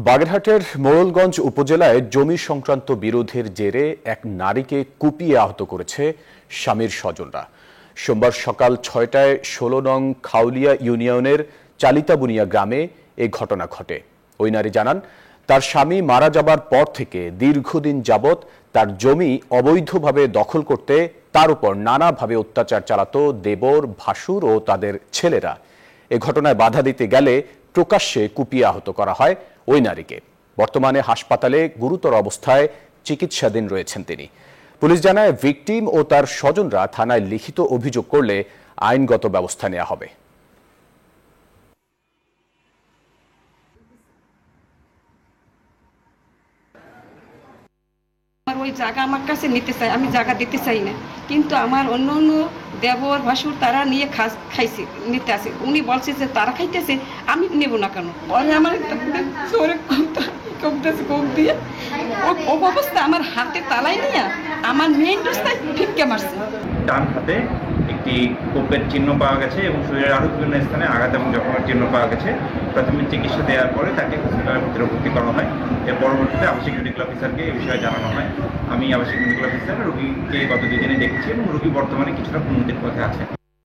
বাগেরহাটের মোড়লগঞ্জ উপজেলায় জমি সংক্রান্ত বিরোধের জেরে এক নারীকে কুপিয়ে আহত করেছে স্বামীর স্বজনরা। সোমবার সকাল ৬টায় ১৬ নং খাউলিয়া ইউনিয়নের চালিতাবুনিয়া গ্রামে এ ঘটনা ঘটে। ওই নারী জানান, তার স্বামী মারা যাবার পর থেকে দীর্ঘদিন যাবৎ তার জমি অবৈধভাবে দখল করতে তার উপর নানাভাবে অত্যাচার চালাতো দেবর, ভাসুর ও তাদের ছেলেরা। এ ঘটনায় বাধা দিতে গেলে প্রকাশ্যে কুপিয়ে আহত করা হয় ওই নারীকে। বর্তমানে হাসপাতালে গুরুতর অবস্থায় চিকিৎসাধীন রয়েছেন তিনি। পুলিশ জানায়, ভিকটিম ও তার স্বজনরা থানায় লিখিত অভিযোগ করলে আইনগত ব্যবস্থা নেওয়া হবে। ওই জায়গা আমার কাছে নিতে চাই, আমি জায়গা দিতে চাই না, কিন্তু আমার অন্য অন্য দেবর ভাসুর তারা নিয়ে খাইছে, নিতে আসে। উনি বলছে যে তারা খাইতেছে, আমি নেব না কেন? পরে আমার জোরে কমতেছে, কম দিয়ে ও অবস্থা আমার হাতে তালাই নিয়ে আমার মেইন রাস্তায় ফিক্কে মারছে। ডান হাতে একটি কোপের চিহ্ন পাওয়া গেছে এবং শরীরের আরও বিভিন্ন স্থানে আঘাত এবং জখমের চিহ্ন পাওয়া গেছে। প্রাথমিক চিকিৎসা দেওয়ার পরে তাকে হসপিটালের ভিতরে ভর্তি করা হয়। এর পরবর্তীতে আবাসিক মেডিকেল অফিসারকে এই বিষয়ে জানানো হয়। আমি আবাসিক মেডিকেল অফিসার রোগীকে গত 2 দিনে দেখেছি এবং রোগী বর্তমানে কিছুটা উন্নতির পথে আছে।